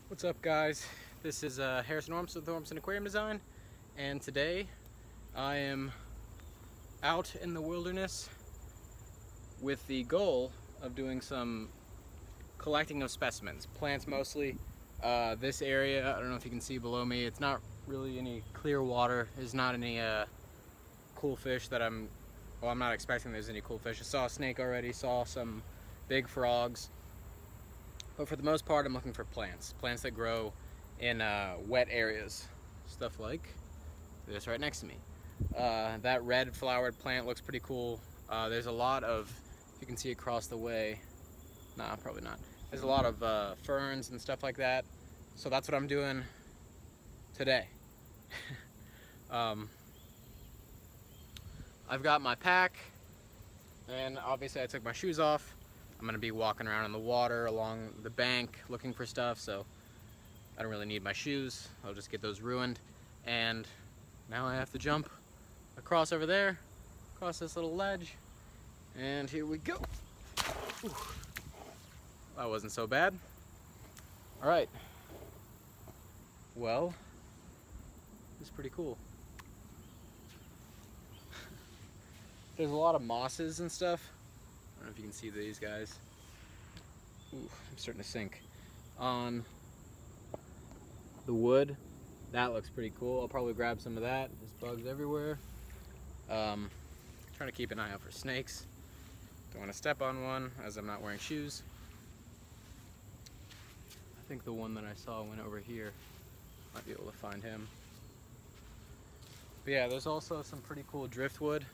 What's up, guys? This is Harrison Ormson with Ormson Aquarium Design, and today I am out in the wilderness with the goal of doing some collecting of specimens, plants mostly. This area, I don't know if you can see below me, it's not really any clear water. There's not any cool fish that I'm not expecting there's any cool fish. I saw a snake already, saw some big frogs. But for the most part, I'm looking for plants that grow in wet areas. Stuff like this right next to me. That red flowered plant looks pretty cool. There's a lot of, if you can see across the way, nah, probably not. There's a lot of ferns and stuff like that. So that's what I'm doing today. I've got my pack, and obviously I took my shoes off. I'm gonna be walking around in the water along the bank looking for stuff, so I don't really need my shoes. I'll just get those ruined. And now I have to jump across over there, across this little ledge, and here we go. Whew. That wasn't so bad. All right. Well, this is pretty cool. There's a lot of mosses and stuff. I don't know if you can see these guys. Ooh, I'm starting to sink. On the wood, that looks pretty cool. I'll probably grab some of that. There's bugs everywhere. Trying to keep an eye out for snakes. Don't want to step on one as I'm not wearing shoes. I think the one that I saw went over here. Might be able to find him. But yeah, there's also some pretty cool driftwood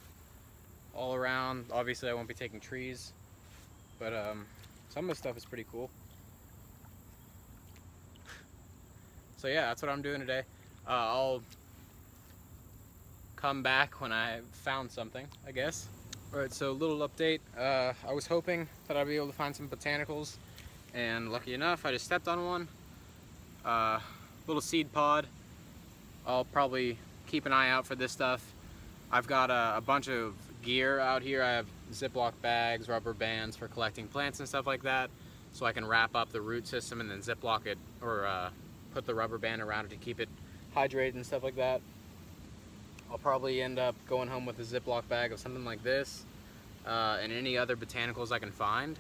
all around. Obviously I won't be taking trees, but some of the stuff is pretty cool. So yeah, that's what I'm doing today. I'll come back when I found something, I guess. Alright, so a little update. I was hoping that I'd be able to find some botanicals, and lucky enough I just stepped on one. Little seed pod. I'll probably keep an eye out for this stuff. I've got a bunch of gear out here. I have Ziploc bags, rubber bands for collecting plants and stuff like that, so I can wrap up the root system and then Ziploc it, or put the rubber band around it to keep it hydrated and stuff like that. I'll probably end up going home with a Ziploc bag of something like this and any other botanicals I can find.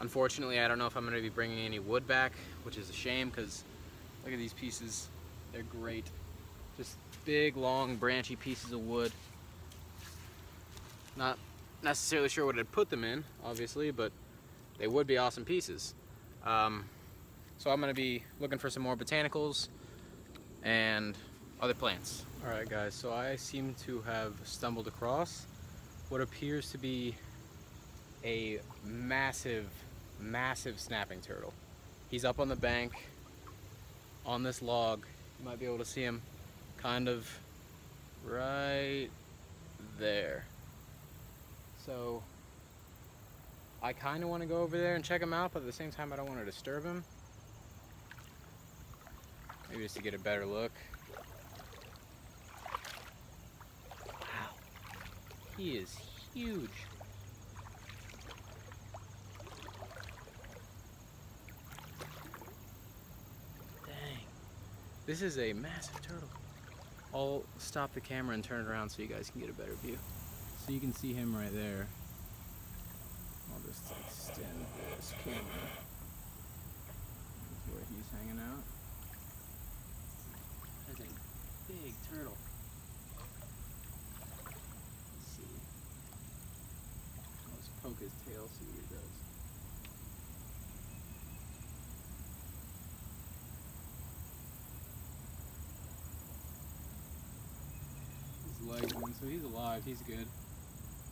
Unfortunately, I don't know if I'm going to be bringing any wood back, which is a shame because look at these pieces. They're great. Just big, long, branchy pieces of wood. Not necessarily sure what I'd put them in, obviously, but they would be awesome pieces. So I'm going to be looking for some more botanicals and other plants. Alright guys, so I seem to have stumbled across what appears to be a massive, massive snapping turtle. He's up on the bank on this log. You might be able to see him kind of right there. So I kind of want to go over there and check him out, but at the same time I don't want to disturb him. Maybe just to get a better look. Wow, he is huge. Dang, this is a massive turtle. I'll stop the camera and turn it around so you guys can get a better view. So you can see him right there. I'll just extend this camera. That's where he's hanging out. That's a big turtle. Let's see. Let's poke his tail, see what he does. His legs in, so he's alive, he's good.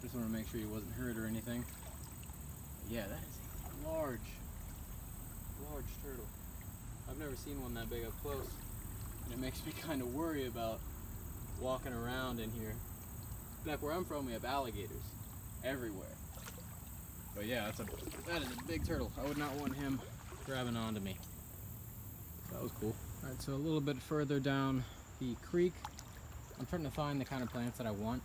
Just want to make sure he wasn't hurt or anything. But yeah, that is a large turtle. I've never seen one that big up close, and it makes me kind of worry about walking around in here. Back where I'm from, we have alligators everywhere. But yeah, that is a big turtle. I would not want him grabbing onto me. That was cool. All right, so a little bit further down the creek, I'm trying to find the kind of plants that I want.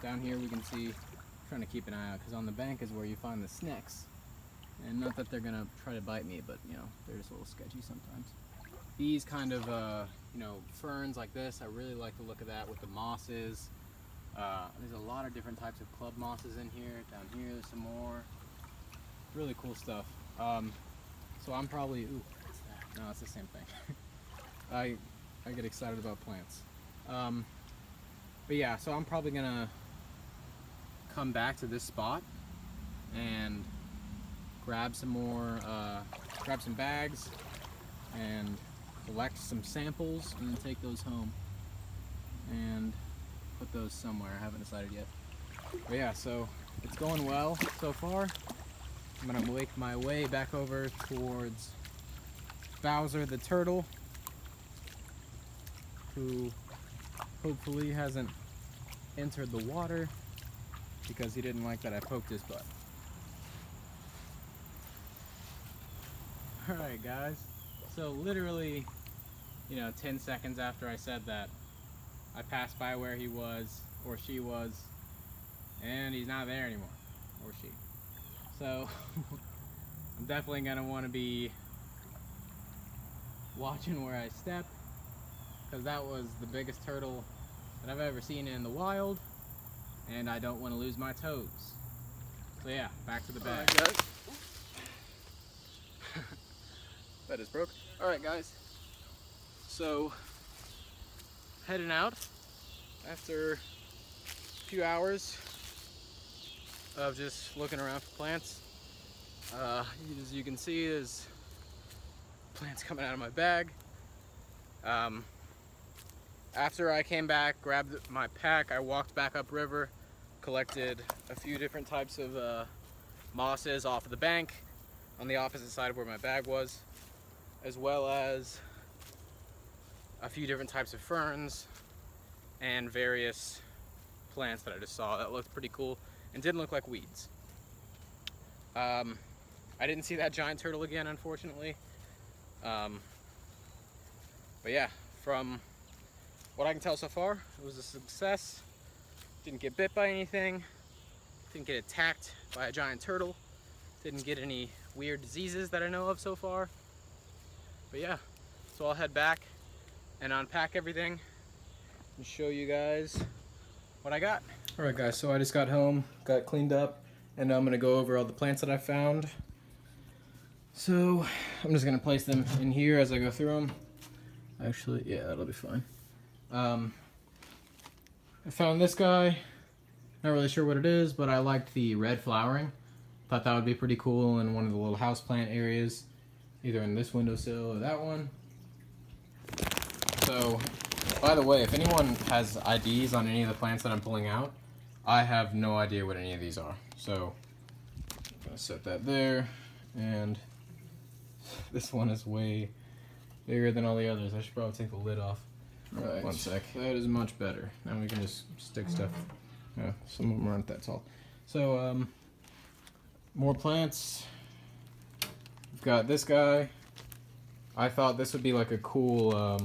Down here we can see, I'm trying to keep an eye out because on the bank is where you find the snakes. And not that they're gonna try to bite me, but you know, they're just a little sketchy sometimes. These kind of, you know, ferns like this, I really like the look of that with the mosses. There's a lot of different types of club mosses in here. Down here, there's some more. Really cool stuff. So I'm probably, ooh, what's that? No, it's the same thing. I get excited about plants. But yeah, so I'm probably gonna come back to this spot and grab some more, grab some bags and collect some samples and then take those home and put those somewhere. I haven't decided yet. But yeah, so it's going well so far. I'm gonna make my way back over towards Bowser the turtle, who hopefully hasn't entered the water because he didn't like that I poked his butt. Alright guys, so literally, you know, 10 seconds after I said that, I passed by where he was, or she was, and he's not there anymore, or she. So, I'm definitely going to want to be watching where I step, because that was the biggest turtle that I've ever seen in the wild, and I don't want to lose my toes. So yeah, back to the bag. Alright guys. That is broke. Alright guys, so heading out after a few hours of just looking around for plants. As you can see, there's plants coming out of my bag. After I came back, grabbed my pack, I walked back upriver, collected a few different types of mosses off of the bank on the opposite side of where my bag was, as well as a few different types of ferns and various plants that I just saw that looked pretty cool and didn't look like weeds. I didn't see that giant turtle again, unfortunately. But yeah, from what I can tell so far, it was a success. Didn't get bit by anything, didn't get attacked by a giant turtle, didn't get any weird diseases that I know of so far. But yeah, so I'll head back and unpack everything and show you guys what I got. Alright guys, so I just got home, got cleaned up, and I'm gonna go over all the plants that I found. So I'm just gonna place them in here as I go through them. Actually, yeah, that'll be fine. I found this guy, not really sure what it is, but I liked the red flowering. Thought that would be pretty cool in one of the little houseplant areas, either in this windowsill or that one. So, by the way, if anyone has IDs on any of the plants that I'm pulling out, I have no idea what any of these are. So, I'm gonna set that there, and this one is way bigger than all the others. I should probably take the lid off. Right. One sec. That is much better. Now we can just stick stuff. Yeah, some of them aren't that tall. So, more plants. We've got this guy. I thought this would be like a cool,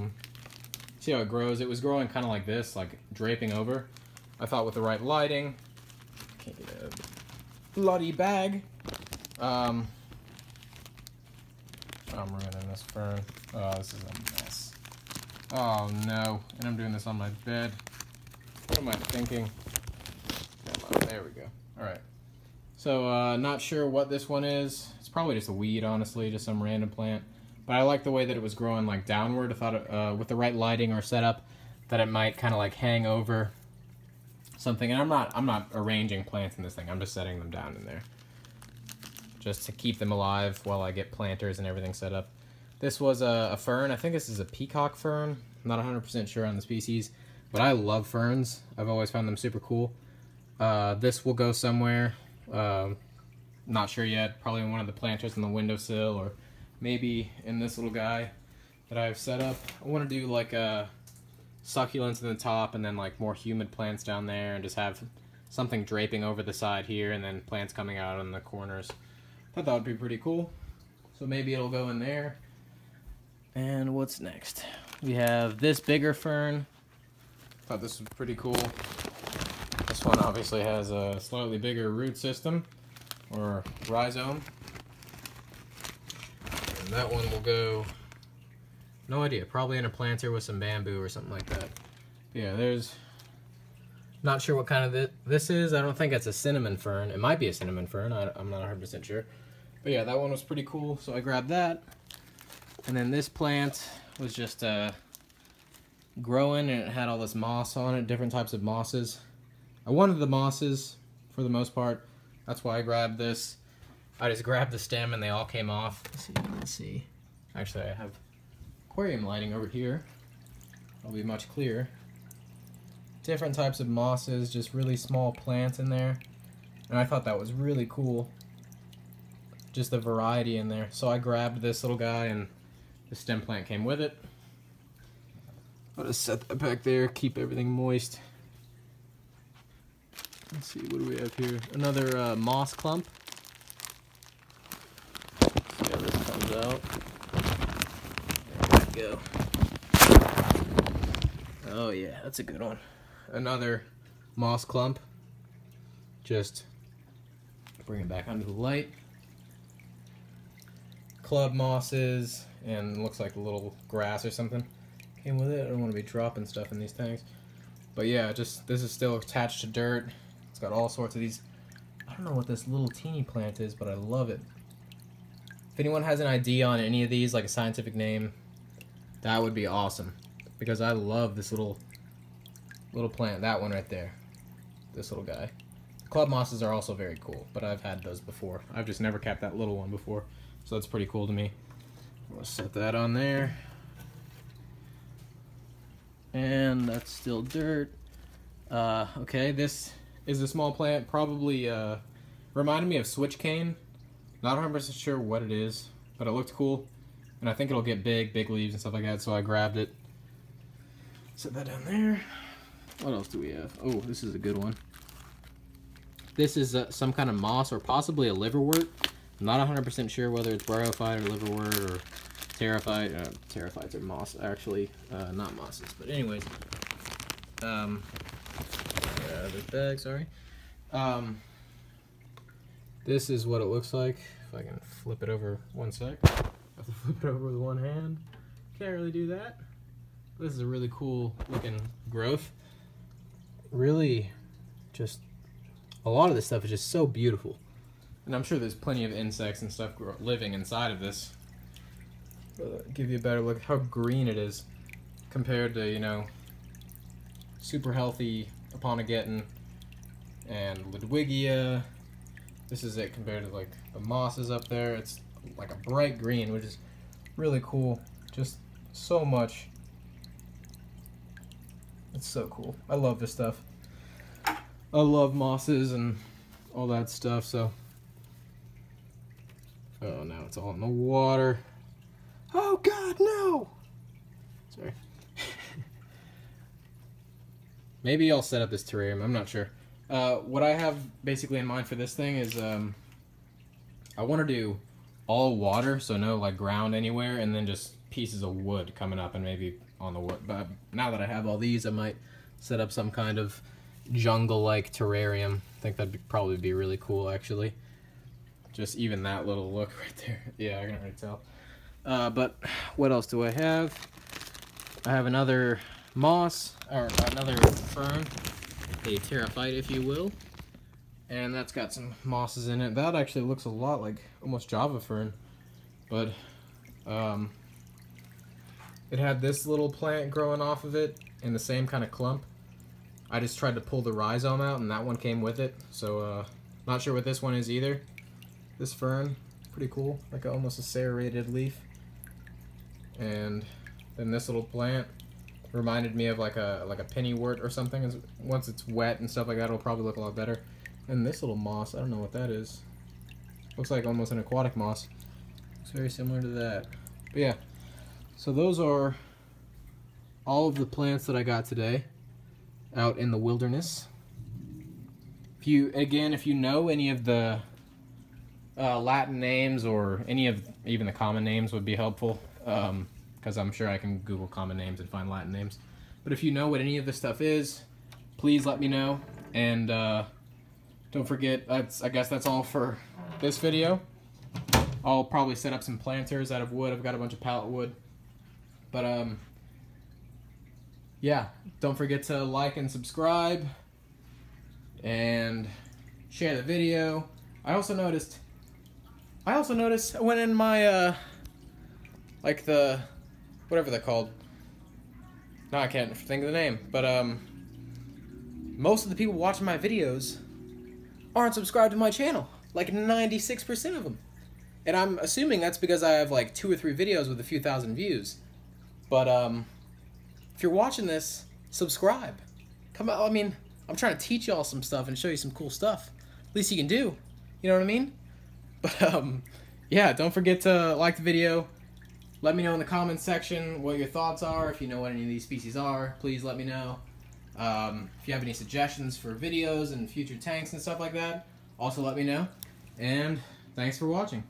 see how it grows? It was growing kind of like this, like draping over. I thought with the right lighting, can't get a bloody bag. I'm ruining this fern. Oh, this is a mess. Oh no, and I'm doing this on my bed. What am I thinking? Come on, there we go. Alright. So, not sure what this one is. It's probably just a weed, honestly, just some random plant. But I like the way that it was growing like downward. I thought with the right lighting or setup that it might kind of like hang over something. And I'm not arranging plants in this thing. I'm just setting them down in there, just to keep them alive while I get planters and everything set up. This was a fern. I think this is a peacock fern. I'm not 100% sure on the species, but I love ferns. I've always found them super cool. This will go somewhere. Not sure yet. Probably in one of the planters on the windowsill, or maybe in this little guy that I've set up. I want to do like a succulents in the top and then like more humid plants down there, and just have something draping over the side here and then plants coming out in the corners. Thought that would be pretty cool. So maybe it'll go in there. And what's next? We have this bigger fern. Thought this was pretty cool. This one obviously has a slightly bigger root system, or rhizome. that one will go, no idea, probably in a planter with some bamboo or something like that. Yeah, there's, not sure what kind of this is. I don't think it's a cinnamon fern. It might be a cinnamon fern. I'm not 100% sure. But yeah, that one was pretty cool, so I grabbed that. And then this plant was just growing, and it had all this moss on it, different types of mosses. I wanted the mosses for the most part. That's why I grabbed this. I just grabbed the stem and they all came off. Let's see. Actually, I have aquarium lighting over here. It'll be much clearer. Different types of mosses, just really small plants in there. And I thought that was really cool. Just the variety in there. So I grabbed this little guy and the stem plant came with it. I'll just set that back there, keep everything moist. Let's see, what do we have here? Another moss clump. See how this comes out. There we go. Oh yeah, that's a good one. Another moss clump. Just bring it back under the light. Club mosses, and looks like a little grass or something came with it. I don't want to be dropping stuff in these tanks. But yeah, just this is still attached to dirt. It's got all sorts of these. I don't know what this little teeny plant is, but I love it. If anyone has an idea on any of these, like a scientific name, that would be awesome. Because I love this little plant. That one right there. This little guy. Club mosses are also very cool, but I've had those before. I've just never kept that little one before. So that's pretty cool to me. We'll set that on there. And that's still dirt. Okay, this is a small plant, probably reminded me of switch cane. Not 100% sure what it is, but it looked cool. And I think it'll get big leaves and stuff like that, so I grabbed it. Set that down there. What else do we have? Oh, this is a good one. This is some kind of moss or possibly a liverwort. I'm not 100% sure whether it's bryophyte or liverwort or pterophyte. Pterophytes are moss, actually, not mosses. But anyways, the bag, sorry. This is what it looks like. If I can flip it over one sec. I have to flip it over with one hand. Can't really do that. This is a really cool looking growth. Really, just a lot of this stuff is just so beautiful. And I'm sure there's plenty of insects and stuff living inside of this. Give you a better look at how green it is compared to, you know, super healthy Aponogeton and Ludwigia. This is it compared to like the mosses up there. It's like a bright green, which is really cool. Just so much. It's so cool. I love this stuff. I love mosses and all that stuff, so. Oh, now it's all in the water. Oh God, no! Sorry. Maybe I'll set up this terrarium, I'm not sure. What I have basically in mind for this thing is I want to do all water, so no like ground anywhere, and then just pieces of wood coming up and maybe on the wood. But now that I have all these, I might set up some kind of jungle-like terrarium. I think that'd probably be really cool, actually. Just even that little look right there. Yeah, I can already tell. But what else do I have? I have another moss, or another fern, a pterophyte, if you will. And that's got some mosses in it. That actually looks a lot like almost Java fern. But it had this little plant growing off of it in the same kind of clump. I just tried to pull the rhizome out, and that one came with it. So not sure what this one is either. This fern, pretty cool, like almost a serrated leaf. And then this little plant reminded me of like a pennywort or something. Once it's wet and stuff like that, it'll probably look a lot better. And this little moss, I don't know what that is. Looks like almost an aquatic moss. It's very similar to that. But yeah, so those are all of the plants that I got today out in the wilderness. If you know any of the Latin names or any of even the common names would be helpful, because I'm sure I can Google common names and find Latin names. But if you know what any of this stuff is, please let me know. And don't forget, I guess that's all for this video. I'll probably set up some planters out of wood. I've got a bunch of pallet wood. But yeah, don't forget to like and subscribe and share the video. I also noticed I went in my like the whatever they're called. No, I can't think of the name. But most of the people watching my videos aren't subscribed to my channel. Like 96% of them. And I'm assuming that's because I have like 2 or 3 videos with a few thousand views. But if you're watching this, subscribe. Come on, I mean, I'm trying to teach y'all some stuff and show you some cool stuff. Least you can do. You know what I mean? But yeah, don't forget to like the video. Let me know in the comments section what your thoughts are. If you know what any of these species are, please let me know. If you have any suggestions for videos and future tanks and stuff like that, also let me know. And thanks for watching.